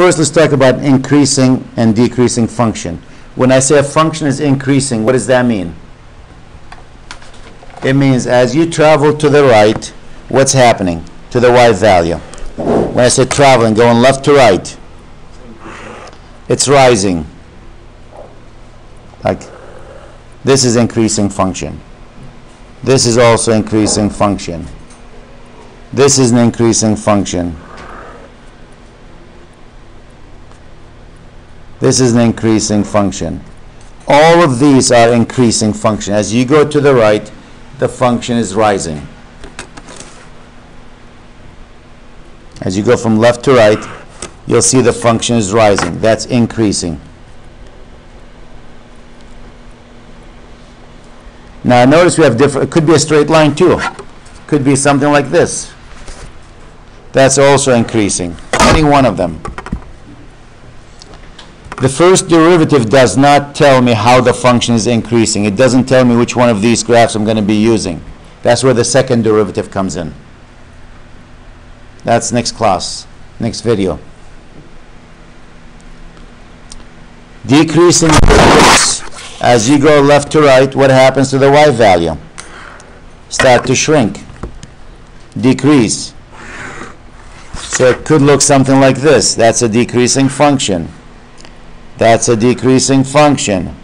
First, let's talk about increasing and decreasing function. When I say a function is increasing, what does that mean? It means as you travel to the right, what's happening to the y value? When I say traveling, going left to right, it's rising. Like, this is increasing function. This is also increasing function. This is an increasing function. This is an increasing function. All of these are increasing function. As you go to the right, the function is rising. As you go from left to right, you'll see the function is rising. That's increasing. Now notice we have different, it could be a straight line too. Could be something like this. That's also increasing. Any one of them. The first derivative does not tell me how the function is increasing. It doesn't tell me which one of these graphs I'm going to be using. That's where the second derivative comes in. That's next class, next video. Decreasing derivatives. As you go left to right, what happens to the y value? Start to shrink. Decrease. So it could look something like this. That's a decreasing function. That's a decreasing function.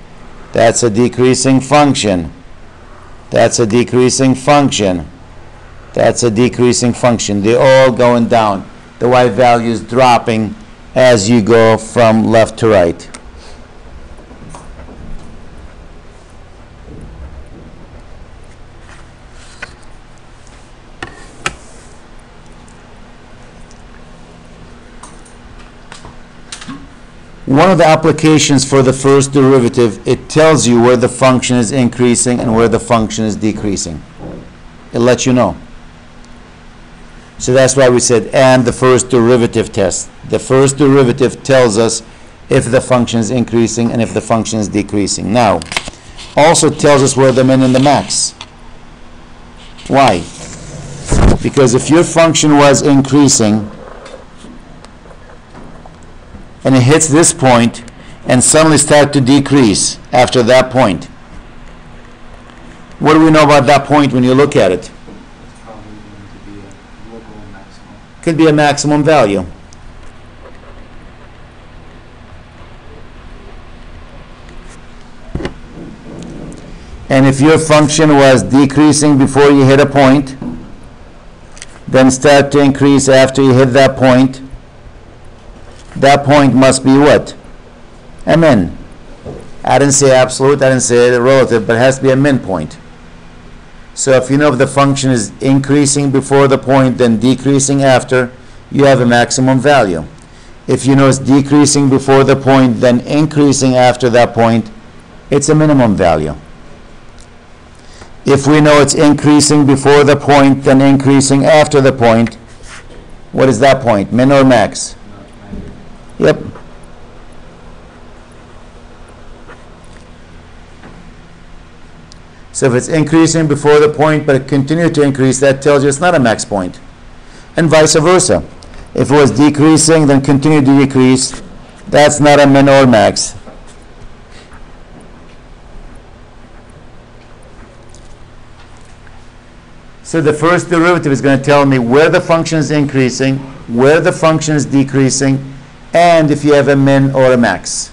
That's a decreasing function. That's a decreasing function. That's a decreasing function. They're all going down. The y value is dropping as you go from left to right. One of the applications for the first derivative, it tells you where the function is increasing and where the function is decreasing. It lets you know. So that's why we said, and the first derivative test. The first derivative tells us if the function is increasing and if the function is decreasing. Now, also tells us where the min and the max. Why? Because if your function was increasing, and it hits this point and suddenly start to decrease after that point. What do we know about that point when you look at it? It's probably going to be a local maximum. Could be a maximum value. And if your function was decreasing before you hit a point, then start to increase after you hit that point, that point must be what? A min. I didn't say absolute, I didn't say relative, but it has to be a min point. So if you know if the function is increasing before the point, then decreasing after, you have a maximum value. If you know it's decreasing before the point, then increasing after that point, it's a minimum value. If we know it's increasing before the point, then increasing after the point, what is that point? Min or max? Yep. So if it's increasing before the point but it continued to increase, that tells you it's not a max point. And vice versa. If it was decreasing then continued to decrease, that's not a min or max. So the first derivative is going to tell me where the function is increasing, where the function is decreasing, and if you have a min or a max.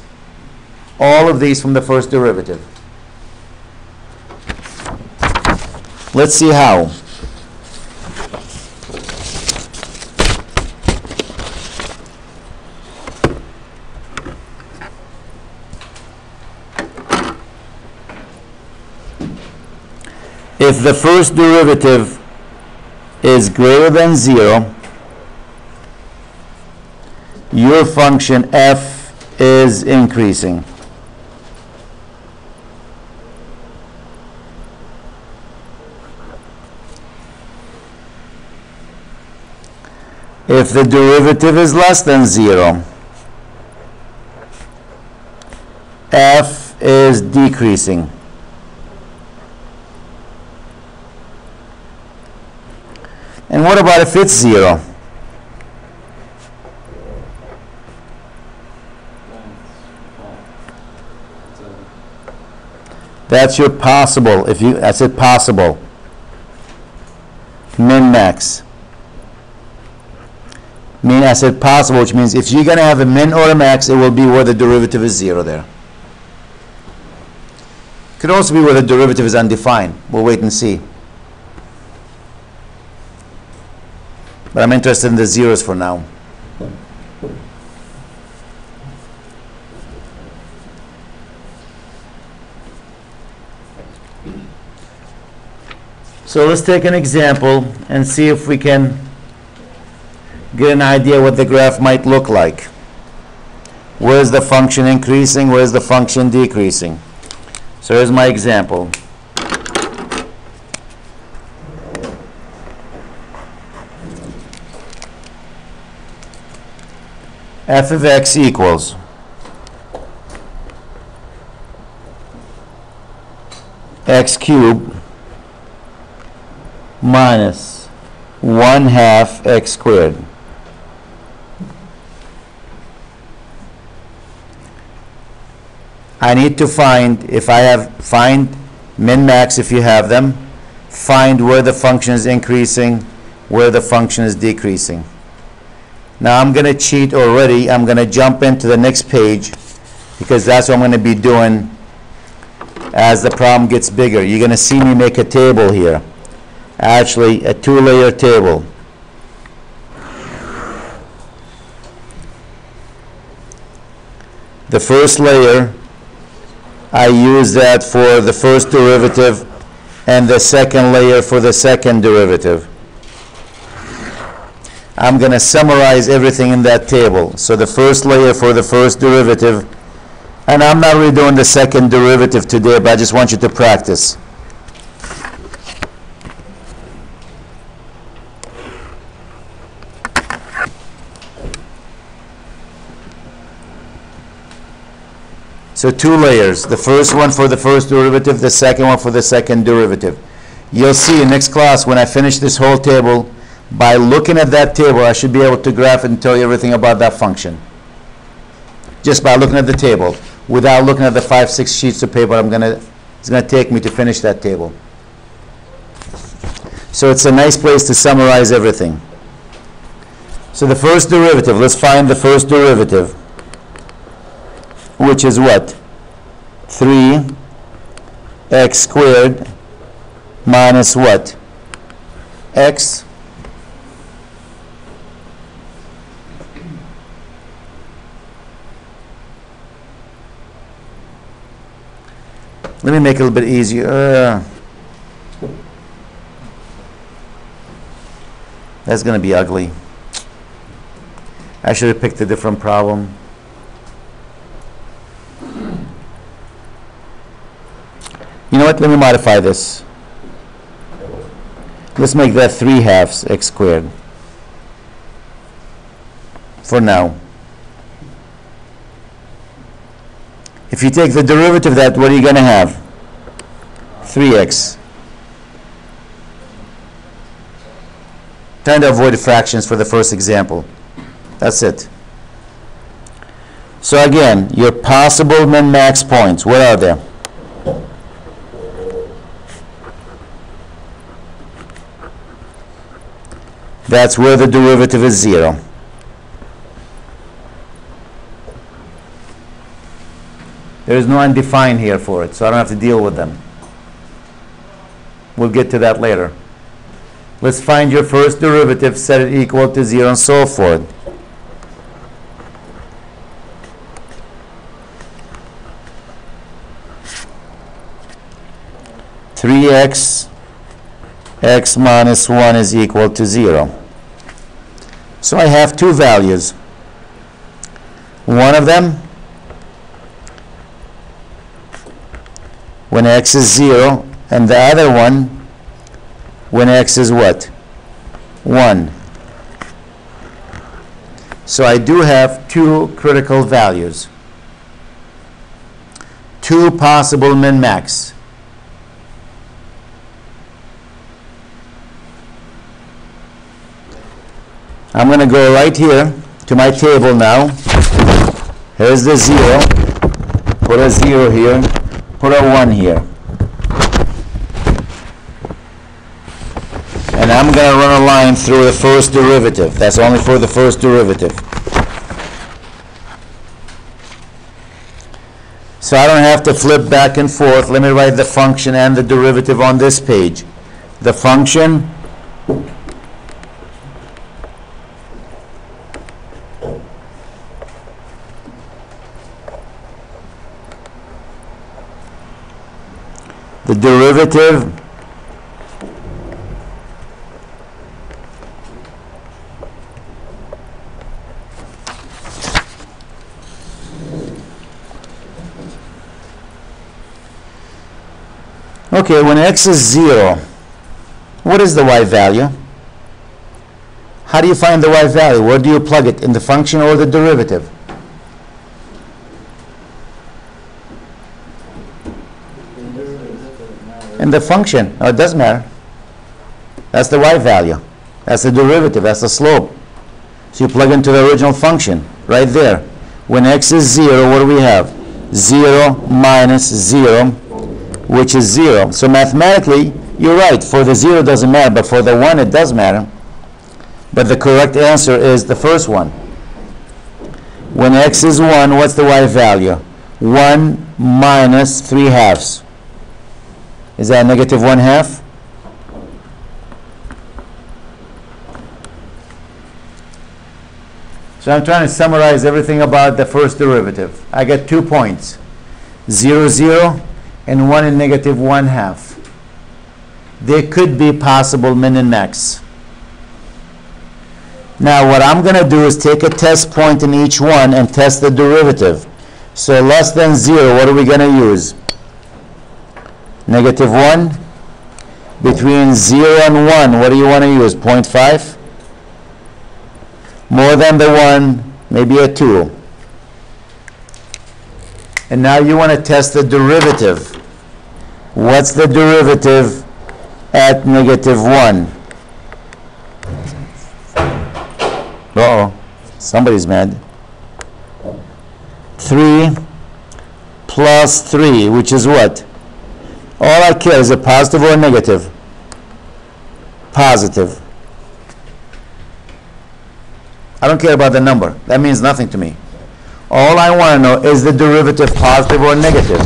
All of these from the first derivative. Let's see how. If the first derivative is greater than 0, your function f is increasing. If the derivative is less than 0, f is decreasing. And what about if it's 0? That's your possible, I said possible. Min max. I said possible, which means if you're going to have a min or a max, it will be where the derivative is 0 there. Could also be where the derivative is undefined. We'll wait and see. But I'm interested in the zeros for now. So let's take an example and see if we can get an idea what the graph might look like. Where's the function increasing? Where's the function decreasing? So here's my example. F of x equals x cubed minus 1/2 x squared. I need to find, find min max if you have them, find where the function is increasing, where the function is decreasing. Now I'm going to cheat already. I'm going to jump into the next page because that's what I'm going to be doing as the problem gets bigger. You're going to see me make a table here. Actually, a 2-layer table. The first layer, I use that for the first derivative and the second layer for the second derivative. I'm going to summarize everything in that table. So the first layer for the first derivative, and I'm not really doing the second derivative today, but I just want you to practice. So 2 layers, the first one for the first derivative, the second one for the second derivative. You'll see in next class when I finish this whole table, by looking at that table, I should be able to graph it and tell you everything about that function. Just by looking at the table, without looking at the 5-6 sheets of paper it's going to take me to finish that table. So it's a nice place to summarize everything. So the first derivative, let's find the first derivative, which is what? 3x squared minus what? X. Let me make it a little bit easier. That's going to be ugly. I should have picked a different problem. You know what? Let me modify this. Let's make that 3/2 x squared for now. If you take the derivative of that, what are you going to have? 3x. Trying to avoid fractions for the first example. That's it. So again, your possible min-max points, what are they? That's where the derivative is 0. There is no undefined here for it, so I don't have to deal with them. We'll get to that later. Let's find your first derivative, set it equal to 0, and so forth. (3x) x minus 1 is equal to 0. So I have 2 values. One of them, when x is 0, and the other one when x is what? 1. So I do have 2 critical values. 2 possible min-max. I'm going to go right here to my table now. Here's the 0. Put a 0 here. Put a 1 here. And I'm going to run a line through the first derivative. That's only for the first derivative. So I don't have to flip back and forth. Let me write the function and the derivative on this page. The function the derivative okay, when x is 0, what is the y value? How do you find the y value? Where do you plug it? In the function or the derivative? In the function. Oh, it doesn't matter. That's the y value. That's the derivative. That's the slope. So you plug into the original function right there. When x is 0, what do we have? 0 minus 0, which is 0. So mathematically, you're right. For the 0 it doesn't matter, but for the 1 it does matter. But the correct answer is the first one. When x is 1, what's the y value? 1 minus 3/2. Is that negative 1/2? So I'm trying to summarize everything about the first derivative. I get 2 points. 0, 0, and 1 and negative 1/2. They could be possible min and max. Now what I'm going to do is take a test point in each one and test the derivative. So less than 0, what are we going to use? Negative 1. Between 0 and 1, what do you want to use? 0.5. More than the 1, maybe a 2. And now you want to test the derivative. What's the derivative at negative 1? Uh-oh, somebody's mad. 3 plus 3, which is what? All I care is a positive or a negative? Positive. I don't care about the number. That means nothing to me. All I want to know is the derivative positive or negative.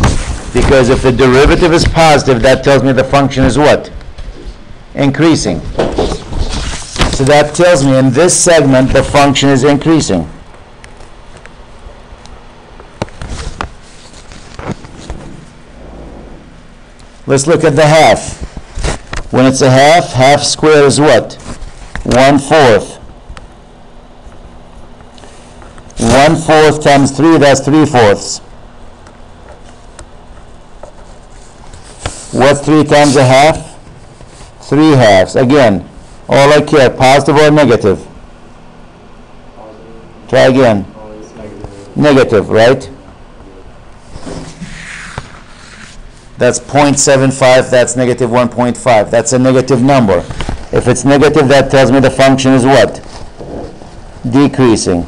Because if the derivative is positive, that tells me the function is what? Increasing. So that tells me in this segment the function is increasing. Let's look at the half. When it's a half, half squared is what? 1/4. 1/4 times 3, that's 3/4. What's 3 times a half? 3/2. Again, all I care, positive or negative? Try again. Negative, right? That's 0.75, that's negative 1.5. That's a negative number. If it's negative, that tells me the function is what? Decreasing.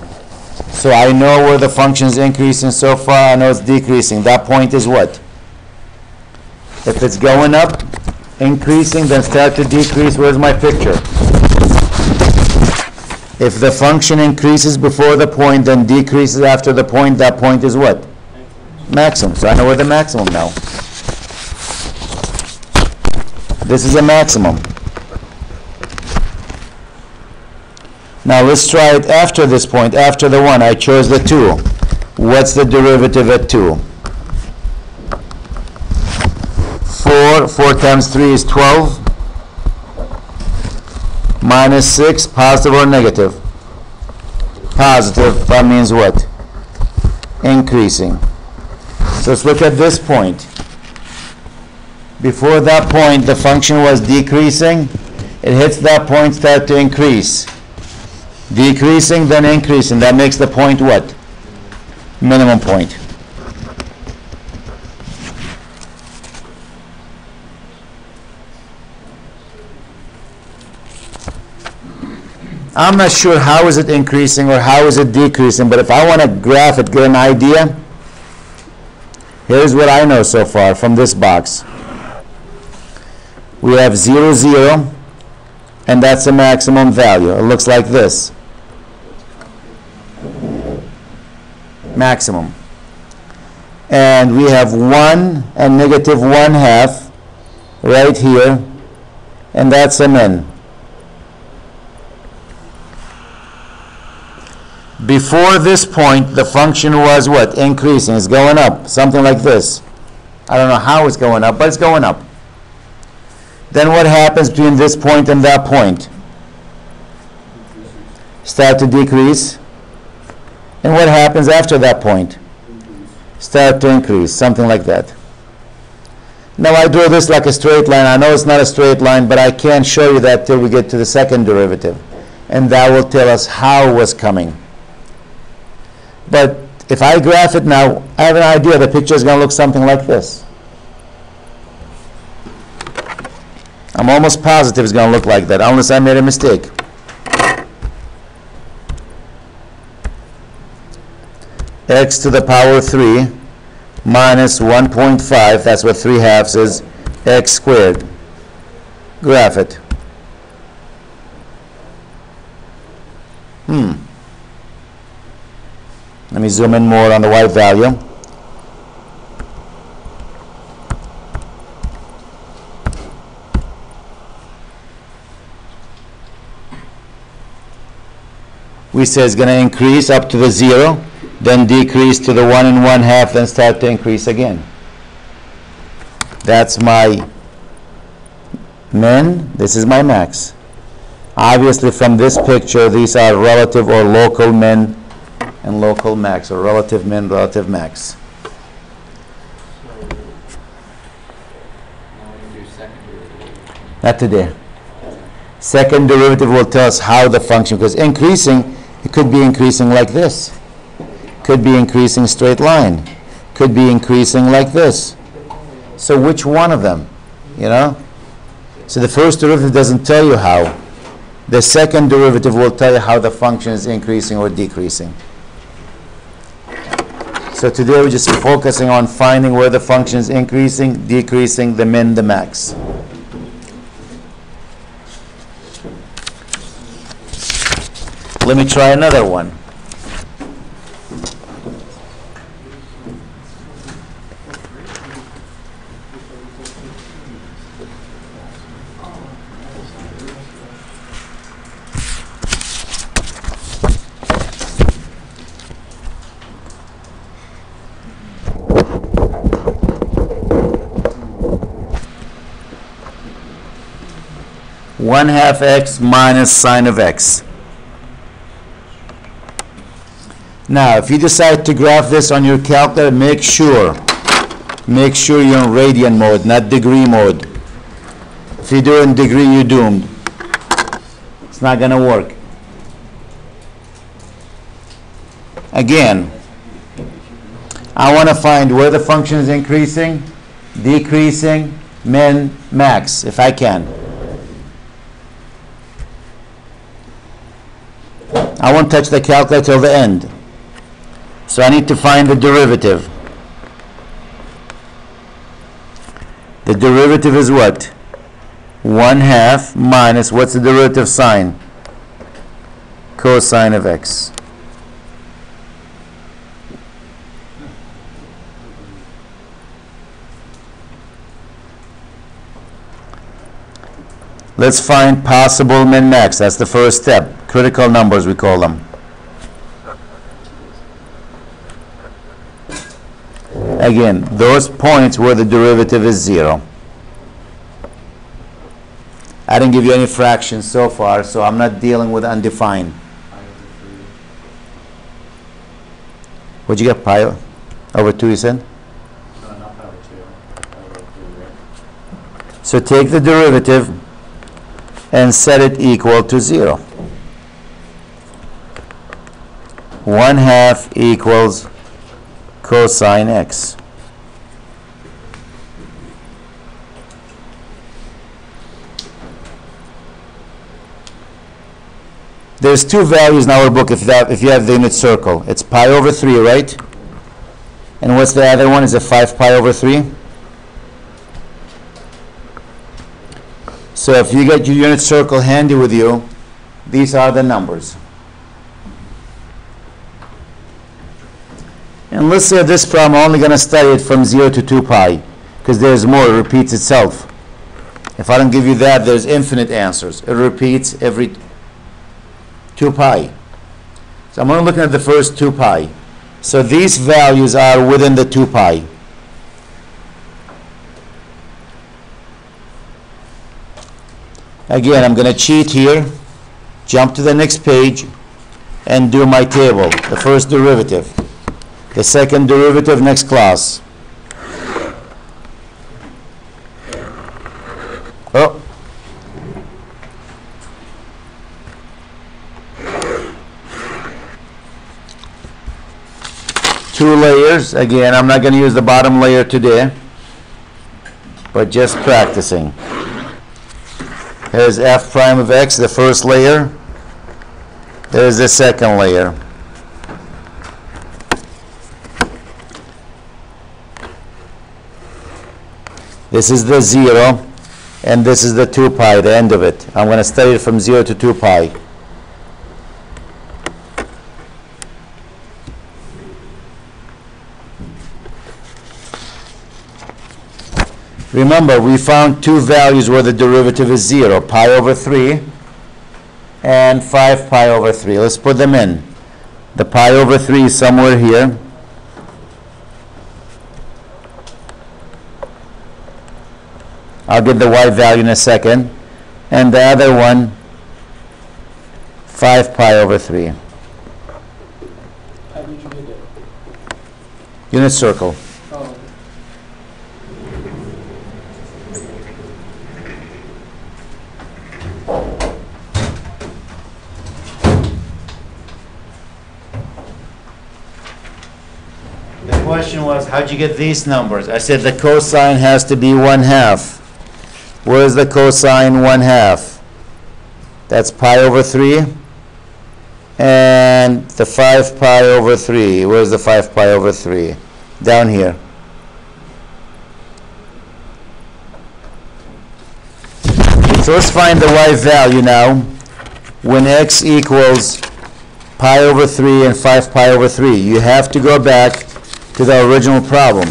So I know where the function is increasing so far, I know it's decreasing. That point is what? If it's going up, increasing, then start to decrease. Where's my picture? If the function increases before the point, then decreases after the point, that point is what? Maximum. So I know where the maximum now. This is a maximum. Now let's try it after this point, after the 1. I chose the 2. What's the derivative at 2? 4 times 3 is 12. Minus 6, positive or negative? Positive. That means what? Increasing. So let's look at this point. Before that point, the function was decreasing. It hits that point, start to increase. Decreasing, then increasing. That makes the point what? Minimum point. I'm not sure how is it increasing or how is it decreasing, but if I want to graph it, get an idea, here's what I know so far from this box. We have 0, 0, and that's the maximum value. It looks like this. Maximum. And we have 1 and negative 1/2 right here, and that's a min. Before this point, the function was what? Increasing. It's going up, something like this. I don't know how it's going up, but it's going up. Then what happens between this point and that point? Start to decrease. And what happens after that point? Start to increase, something like that. Now I draw this like a straight line. I know it's not a straight line, but I can't show you that till we get to the second derivative. And that will tell us how it was coming. But if I graph it now, I have an idea the picture is going to look something like this. I'm almost positive it's going to look like that, unless I made a mistake. X to the power 3 minus 1.5, that's what 3/2 is, x squared. Graph it. Let me zoom in more on the y value. We say it's going to increase up to the 0, then decrease to the 1 and 1/2, then start to increase again. That's my min, this is my max. Obviously from this picture, these are relative or local min and local max, or relative min, relative max. So now we can do second derivative. Not today. Second derivative will tell us how the function, because increasing, it could be increasing like this. Could be increasing straight line. Could be increasing like this. So which one of them, you know? So the first derivative doesn't tell you how. The second derivative will tell you how the function is increasing or decreasing. So today we're just focusing on finding where the function is increasing, decreasing, the min, the max. Let me try another one. One half x minus sine of x. Now, if you decide to graph this on your calculator, make sure you're in radian mode, not degree mode. If you do it in degree, you're doomed. It's not going to work. Again, I want to find where the function is increasing, decreasing, min, max, if I can. I won't touch the calculator till the end. So I need to find the derivative. The derivative is what? 1/2 minus, what's the derivative sign? Cosine of x. Let's find possible min-max. That's the first step. Critical numbers, we call them. Again, those points where the derivative is 0. I didn't give you any fractions so far, so I'm not dealing with undefined. What'd you get, pi over 2, you said? No, not pi over 2. Pi over 3, right? So take the derivative and set it equal to 0. 1/2 equals cosine x. There's two values in our book if you have the unit circle. It's pi over 3, right? And what's the other one? Is it 5 pi over 3? So So if you get your unit circle handy with you, these are the numbers. And let's say this problem, I'm only going to study it from 0 to 2 pi, because there's more, it repeats itself. If I don't give you that, there's infinite answers. It repeats every 2 pi. So I'm only looking at the first 2 pi. So these values are within the 2 pi. Again, I'm going to cheat here, jump to the next page, and do my table. The first derivative. The second derivative next class. Oh. Two layers. Again, I'm not going to use the bottom layer today, but just practicing. Here's f prime of x, the first layer. There's the second layer. This is the 0, and this is the 2 pi, the end of it. I'm going to study it from 0 to 2 pi. Remember, we found two values where the derivative is 0, pi over 3 and 5 pi over 3. Let's put them in. The pi over 3 is somewhere here. I'll get the y value in a second. And the other one, 5 pi over 3. How did you get it? Unit circle. Oh, The question was, how'd you get these numbers? I said the cosine has to be 1/2. Where's the cosine 1/2? That's pi over 3. And the 5 pi over 3. Where's the 5 pi over 3? Down here. So let's find the y value now when x equals pi over 3 and 5 pi over 3. You have to go back to the original problem,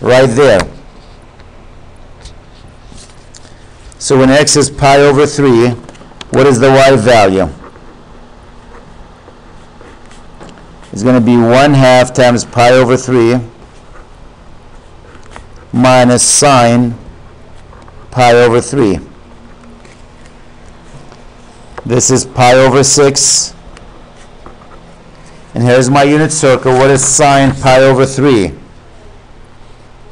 right there. So when x is pi over 3, what is the y value? It's going to be 1/2 times pi over 3 minus sine pi over 3. This is pi over 6. And here's my unit circle. What is sine pi over 3?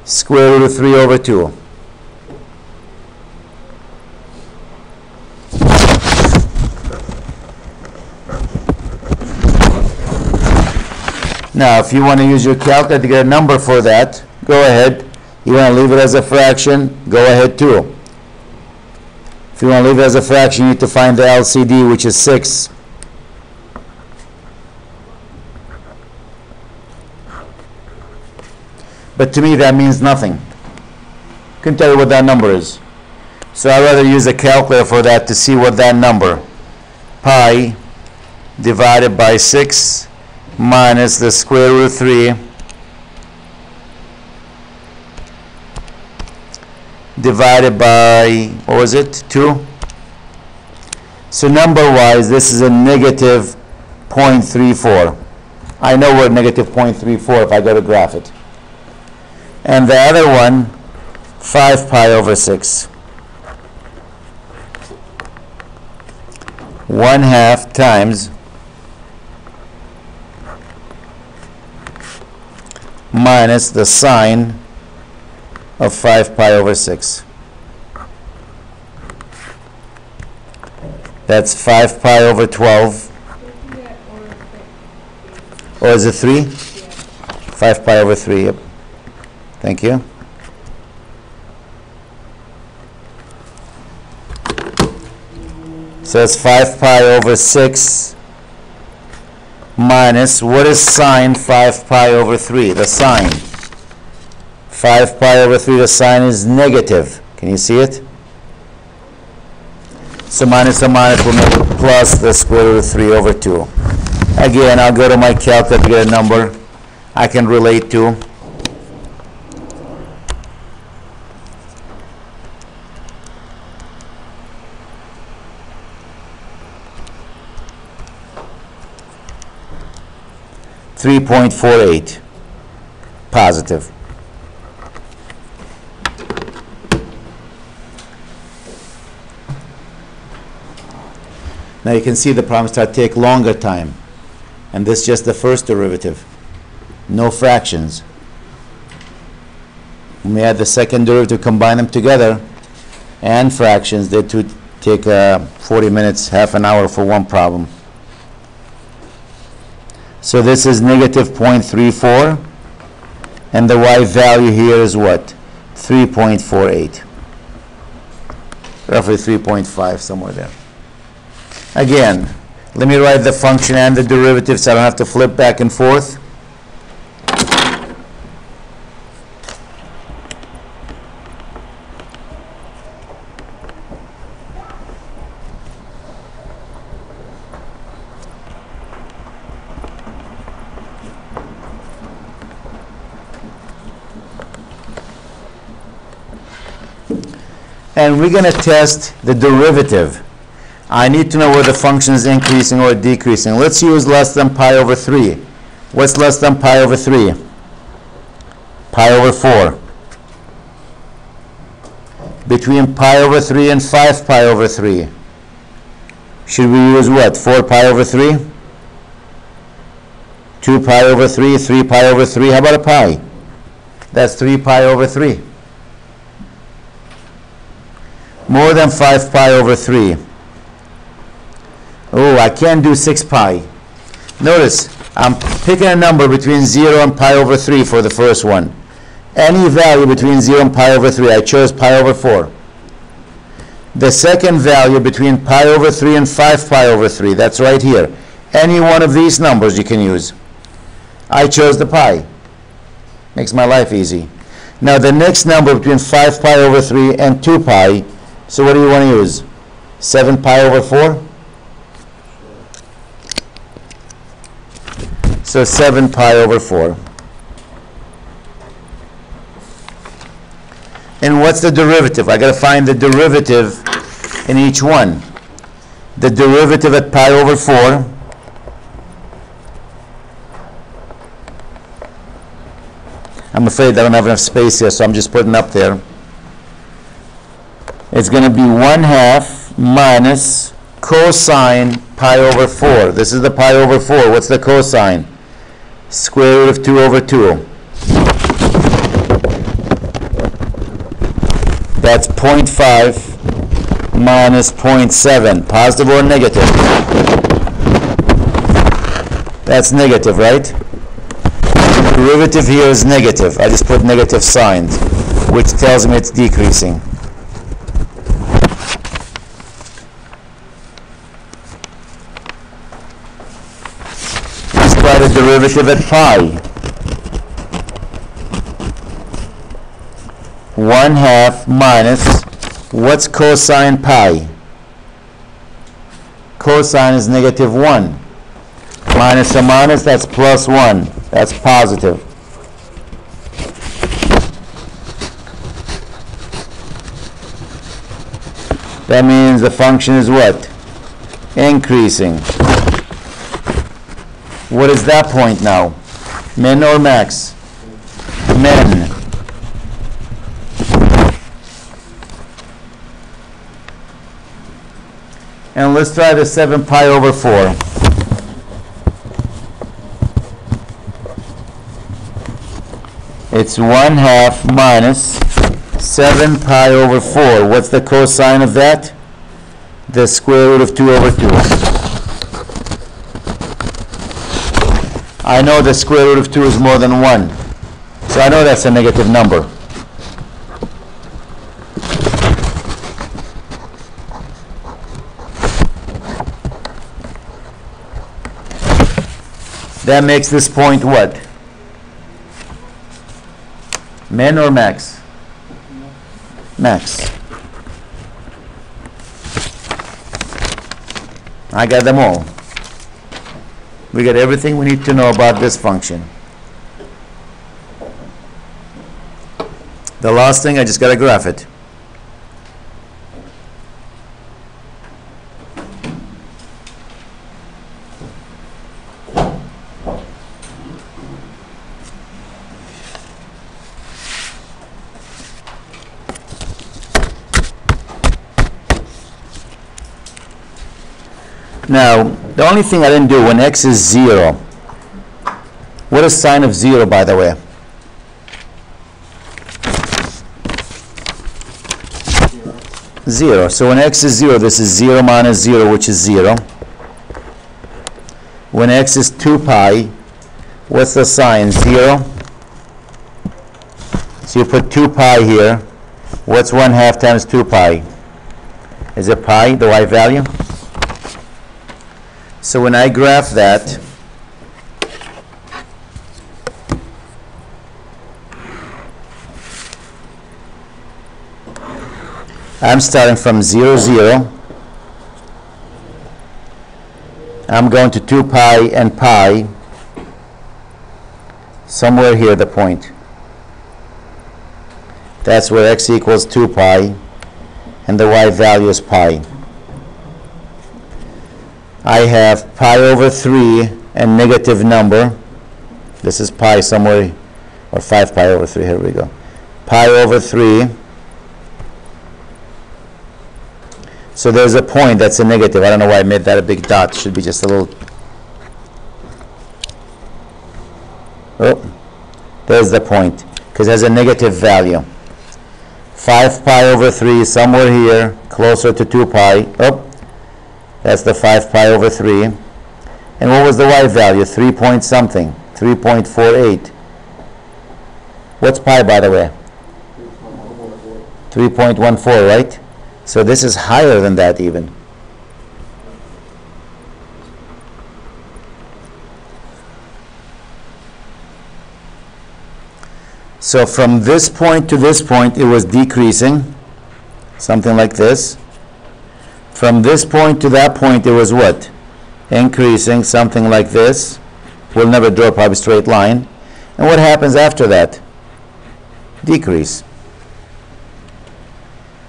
Square root of 3 over 2. Now, if you want to use your calculator to get a number for that, go ahead. You want to leave it as a fraction, go ahead too. If you want to leave it as a fraction, you need to find the LCD, which is 6. But to me, that means nothing. Couldn't tell you what that number is. So I'd rather use a calculator for that to see what that number. Pi divided by 6 minus the square root of 3 divided by, what was it, 2? So number-wise, this is a negative 0.34. I know we're negative 0.34 if I go to graph it. And the other one, 5 pi over 6. 1/2 times minus the sine of 5 pi over 6. That's 5 pi over 12. Or is it 3? 5 pi over 3, yep. Thank you. So it's 5 pi over 6 minus, what is sine 5 pi over 3? The sine. 5 pi over 3, the sine is negative. Can you see it? So minus a minus will make it plus the square root of 3 over 2. Again, I'll go to my calculator to get a number I can relate to. .48 positive. Now you can see the problems start to take longer time, and this is just the first derivative, no fractions. When we add the second derivative, combine them together, and fractions, they to take 40 minutes, half an hour for one problem. So this is negative 0.34, and the y value here is what? 3.48. Roughly 3.5, somewhere there. Again, let me write the function and the derivative so I don't have to flip back and forth. And we're going to test the derivative. I need to know whether the function is increasing or decreasing. Let's use less than pi over 3. What's less than pi over 3? Pi over 4. Between pi over 3 and 5 pi over 3. Should we use what? 4 pi over 3? 2 pi over 3? 3 pi over 3? How about a pi? That's 3 pi over 3. More than 5 pi over 3. Oh, I can't do 6 pi. Notice, I'm picking a number between 0 and pi over 3 for the first one. Any value between 0 and pi over 3. I chose pi over 4. The second value between pi over 3 and 5 pi over 3. That's right here. Any one of these numbers you can use. I chose the pi. Makes my life easy. Now the next number between 5 pi over 3 and 2 pi. So what do you want to use? 7 pi over 4? So 7 pi over 4. And what's the derivative? I got to find the derivative in each one. The derivative at pi over 4. I'm afraid I don't have enough space here, so I'm just putting up there. It's going to be 1/2 minus cosine pi over 4. This is the pi over 4. What's the cosine? Square root of 2 over 2. That's 0.5 minus 0.7. Positive or negative? That's negative, right? The derivative here is negative. I just put negative signs, which tells me it's decreasing. The derivative at pi. 1/2 minus, what's cosine pi? Cosine is negative 1. Minus a minus, that's plus 1. That's positive. That means the function is what? Increasing. What is that point now? Min or max? Min. And let's try the 7 pi over 4. It's 1/2 minus 7 pi over 4. What's the cosine of that? The square root of 2 over 2. I know the square root of 2 is more than 1. So I know that's a negative number. That makes this point what? Min or max? Max. I got them all. We got everything we need to know about this function. The last thing, I just got to graph it. Now, the only thing I didn't do when x is 0, what is sine of 0, by the way? Zero. So when x is 0, this is 0 minus 0, which is 0. When x is 2 pi, what's the sign? 0. So you put 2 pi here. What's 1/2 times 2 pi? Is it pi, the y value? So when I graph that, I'm starting from 0, 0. I'm going to 2 pi and pi. Somewhere here, the point. That's where x equals 2 pi, and the y value is pi. I have pi over 3 and negative number. This is pi somewhere, or 5 pi over 3. Here we go. Pi over 3. So there's a point that's a negative. I don't know why I made that a big dot. Should be just a little. Oh, there's the point, because it has a negative value. 5 pi over 3, somewhere here, closer to 2 pi. Oh, that's the 5 pi over 3. And what was the y value? 3 point something. 3.48. What's pi, by the way? 3.14, right? So this is higher than that even. So from this point to this point, it was decreasing, something like this. From this point to that point, it was what? Increasing, something like this. We'll never draw probably a straight line. And what happens after that? Decrease.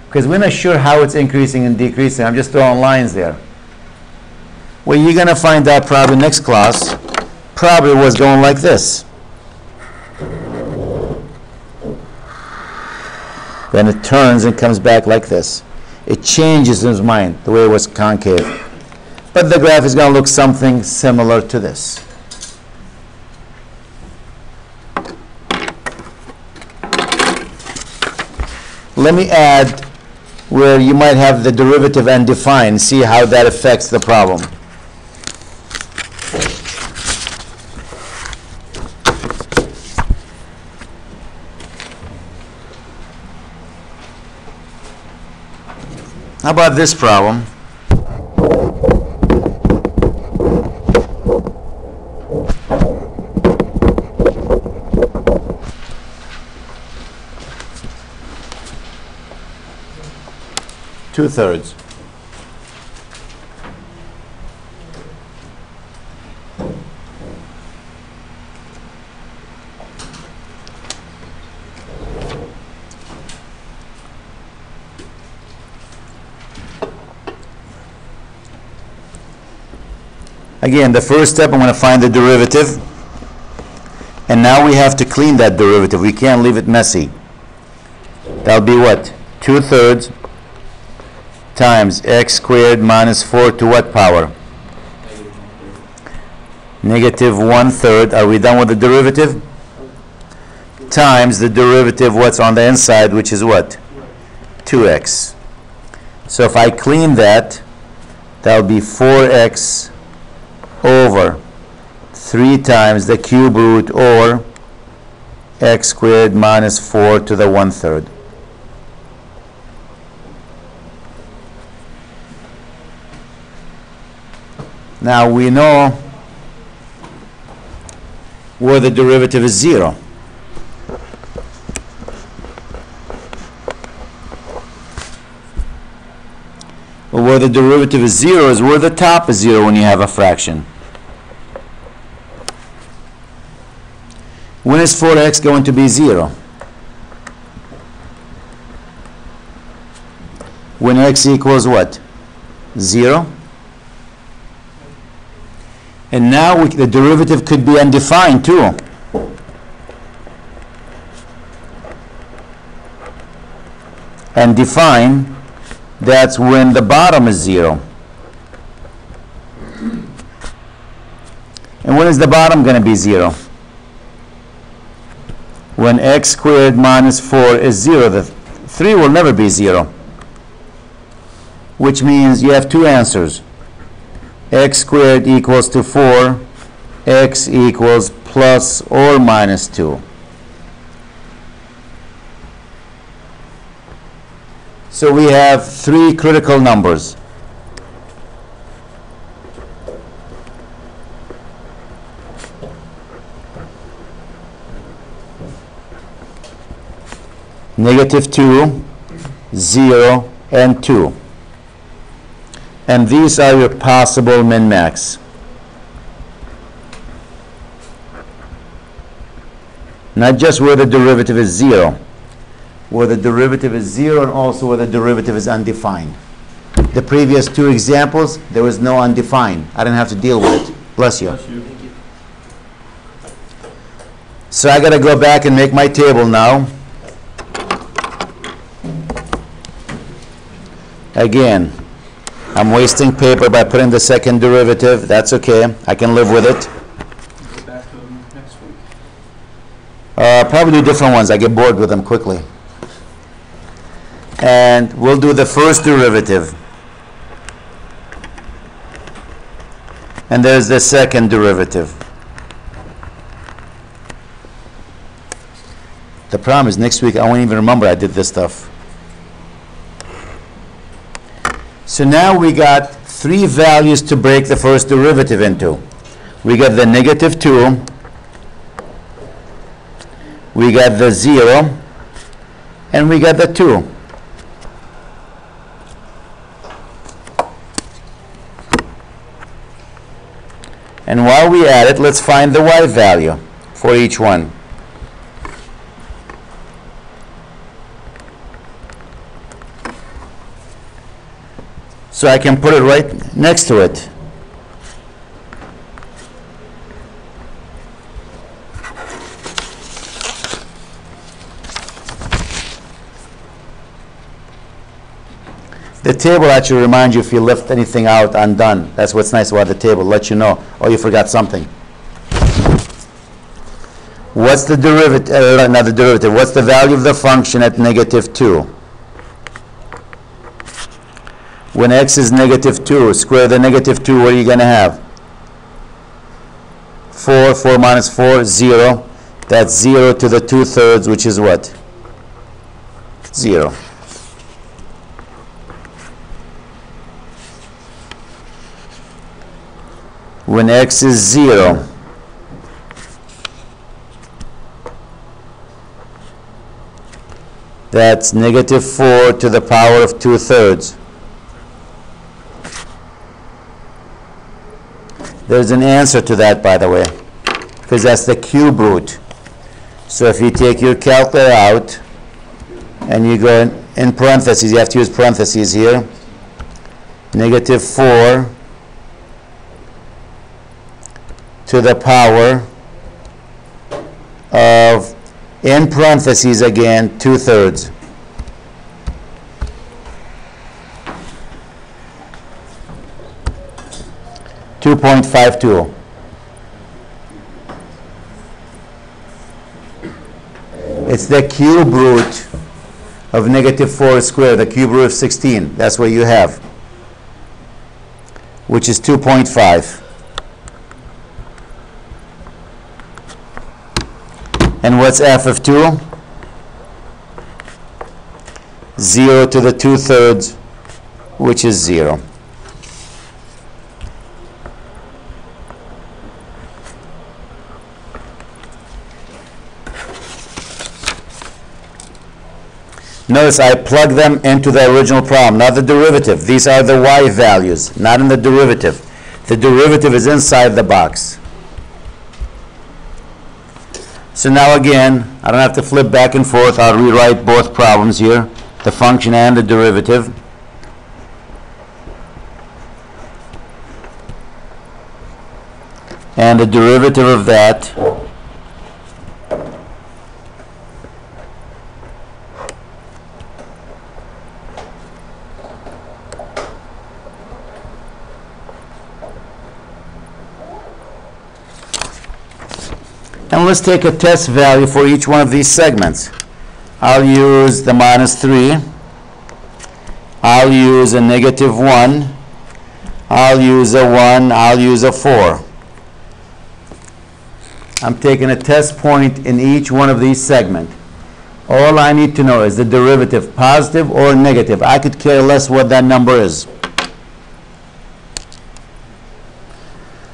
Because we're not sure how it's increasing and decreasing. I'm just throwing lines there. Well, you're going to find out probably next class. Probably was going like this. Then it turns and comes back like this. It changes in his mind, the way it was concave. But the graph is going to look something similar to this. Let me add where you might have the derivative undefined, see how that affects the problem. How about this problem? Two-thirds. Again, the first step, I'm going to find the derivative. And now we have to clean that derivative. We can't leave it messy. That'll be what? 2/3 times x squared minus 4 to what power? Negative 1/3. Are we done with the derivative? Times the derivative, what's on the inside, which is what? 2x. So if I clean that, that'll be 4x over 3 times the cube root, or x squared minus 4 to the 1/3. Now we know where the derivative is 0. Or where the derivative is 0 is where the top is 0 when you have a fraction. When is 4x going to be 0? When x equals what? 0? And now the derivative could be undefined too. And define, that's when the bottom is 0. And when is the bottom going to be 0? When x squared minus 4 is 0. The 3 will never be 0. Which means you have two answers. X squared equals to 4. X equals plus or minus 2. So we have three critical numbers. -2, 0, and 2. And these are your possible min-max. Not just where the derivative is 0, where the derivative is 0 and also where the derivative is undefined. The previous two examples, there was no undefined. I didn't have to deal with it. Bless you. Bless you. So I got to go back and make my table now. Again, I'm wasting paper by putting the second derivative. That's okay. I can live with it. Go back to them next week. Probably do different ones. I get bored with them quickly. And we'll do the first derivative. And there's the second derivative. The problem is next week I won't even remember I did this stuff. So now we got three values to break the first derivative into. We got the -2, we got the 0, and we got the 2. And while we add it, let's find the y value for each one. So I can put it right next to it. The table actually reminds you if you left anything out undone. That's what's nice about the table. Let you know, oh, you forgot something. What's the derivative? Not the derivative. What's the value of the function at -2? When x is -2, square the -2, what are you going to have? 4, 4 minus 4, 0. That's 0 to the 2/3, which is what? 0. When x is 0, that's -4 to the power of 2/3. There's an answer to that, by the way, because that's the cube root. So if you take your calculator out and you go in parentheses, you have to use parentheses here, -4 to the power of, in parentheses again, 2/3. .52. It's the cube root of -4 squared, the cube root of 16. That's what you have, which is 2.5. And what's f of 2? 0 to the 2/3, which is 0. Notice I plug them into the original problem, not the derivative. These are the y values, not in the derivative. The derivative is inside the box. So now again, I don't have to flip back and forth. I'll rewrite both problems here, the function and the derivative. And the derivative of that and let's take a test value for each one of these segments. I'll use the -3. I'll use a -1. I'll use a 1. I'll use a 4. I'm taking a test point in each one of these segments. All I need to know is the derivative positive or negative. I could care less what that number is.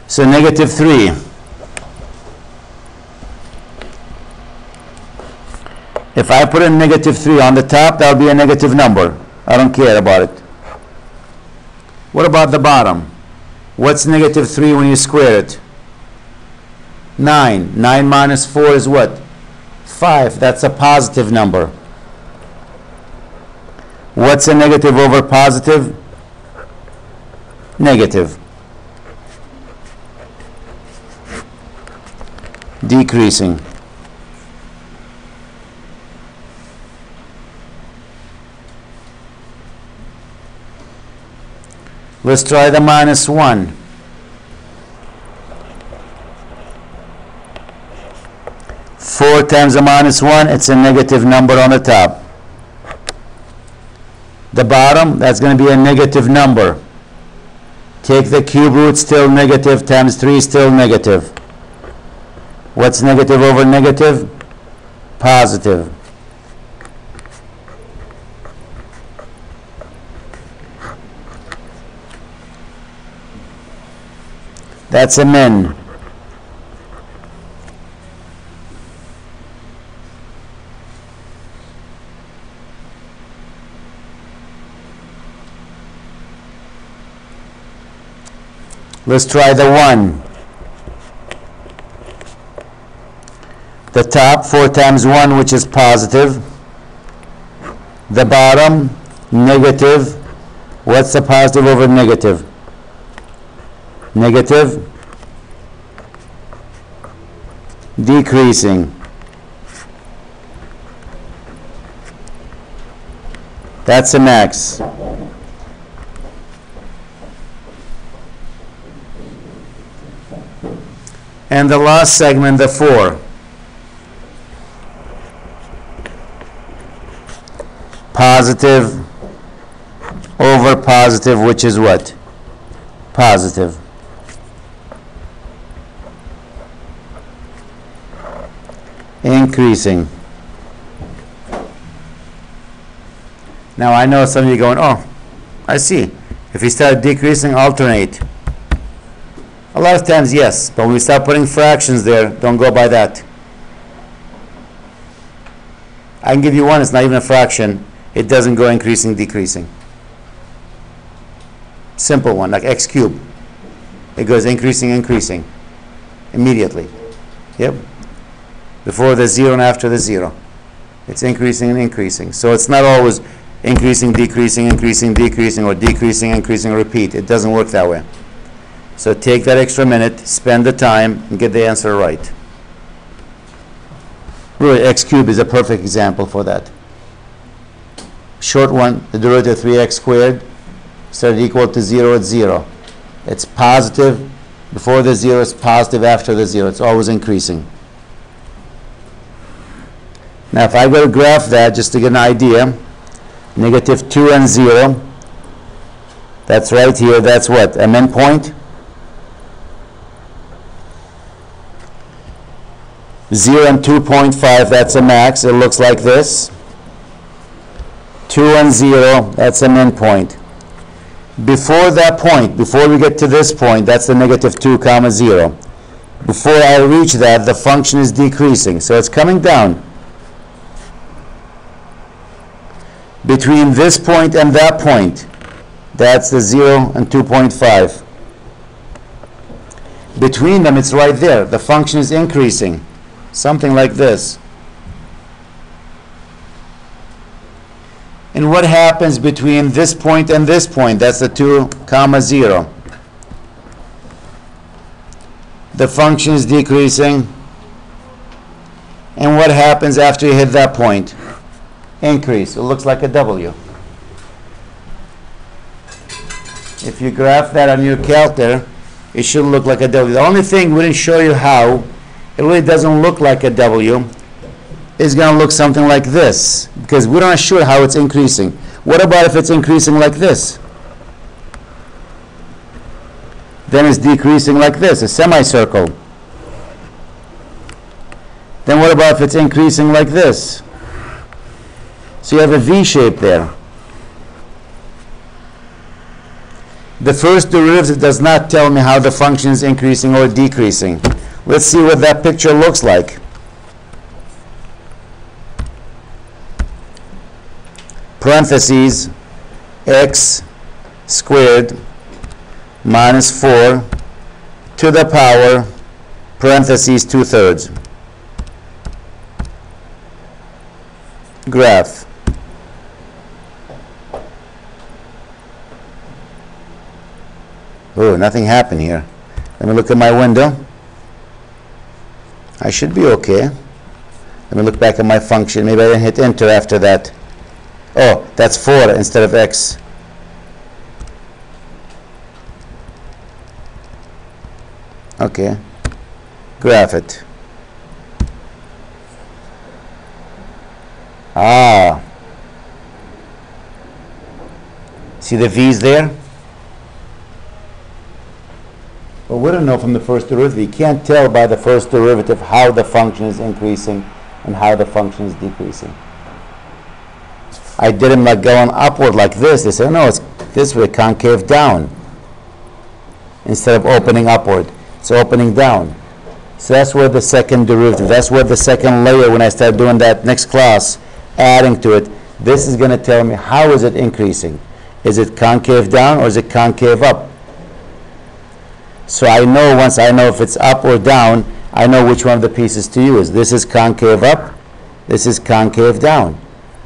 So -3. If I put a -3 on the top, that'll be a negative number. I don't care about it. What about the bottom? What's -3 when you square it? 9. 9 minus 4 is what? 5. That's a positive number. What's a negative over positive? Negative. Decreasing. Let's try the -1. 4 times the -1, it's a negative number on the top. The bottom, that's going to be a negative number. Take the cube root, still negative, times 3, still negative. What's negative over negative? Positive. That's a min. Let's try the 1. The top, 4 times 1, which is positive. The bottom, negative. What's the positive over negative? Negative. Decreasing. That's a max. And the last segment, the 4. Positive over positive, which is what? Positive. Increasing. Now I know some of you going, oh, I see. If we start decreasing, alternate. A lot of times, yes, but when we start putting fractions there, don't go by that. I can give you one, it's not even a fraction. It doesn't go increasing, decreasing. Simple one, like x cubed. It goes increasing, increasing. Immediately. Yep. Before the 0 and after the 0. It's increasing and increasing. So it's not always increasing, decreasing, increasing, decreasing, or decreasing, increasing, repeat. It doesn't work that way. So take that extra minute, spend the time, and get the answer right. Really, x cubed is a perfect example for that. Short one, the derivative of 3x squared, started equal to 0 at 0. It's positive before the 0, it's positive after the 0. It's always increasing. Now if I go to graph that, just to get an idea, -2 and 0, that's right here, that's what? A min point? 0 and 2.5, that's a max. It looks like this. 2 and 0, that's a min point. Before that point, before we get to this point, that's the -2 comma 0. Before I reach that, the function is decreasing. So it's coming down. Between this point and that point, that's the 0 and 2.5. Between them, it's right there. The function is increasing. Something like this. And what happens between this point and this point? That's the 2, 0. The function is decreasing. And what happens after you hit that point? Increase. It looks like a W. If you graph that on your calc there, it should look like a W. The only thing we didn't show you how it really doesn't look like a W is going to look something like this, because we're not sure how it's increasing. What about if it's increasing like this? Then it's decreasing like this, a semicircle. Then what about if it's increasing like this? So you have a V shape there. The first derivative does not tell me how the function is increasing or decreasing. Let's see what that picture looks like. Parentheses, x squared minus 4 to the power, parentheses, 2/3. Graph. Oh, nothing happened here. Let me look at my window. I should be okay. Let me look back at my function. Maybe I didn't hit enter after that. Oh, that's 4 instead of x. Okay. Graph it. Ah. See the V's there? Well, we don't know from the first derivative. You can't tell by the first derivative how the function is increasing and how the function is decreasing. I did them like going upward like this. They said, no, it's this way, concave down. Instead of opening upward, it's opening down. So that's where the second derivative, that's where the second layer, when I start doing that next class, adding to it, this is going to tell me how is it increasing. Is it concave down or is it concave up? So I know, once I know if it's up or down, I know which one of the pieces to use. This is concave up, this is concave down.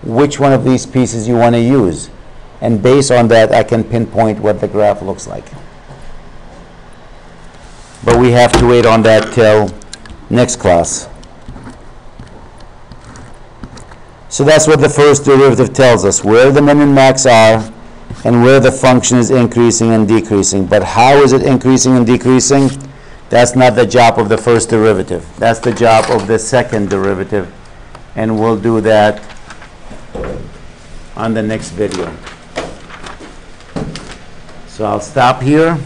Which one of these pieces you want to use? And based on that, I can pinpoint what the graph looks like. But we have to wait on that till next class. So that's what the first derivative tells us, where the min and max are and where the function is increasing and decreasing. But how is it increasing and decreasing? That's not the job of the first derivative. That's the job of the second derivative. And we'll do that on the next video. So I'll stop here.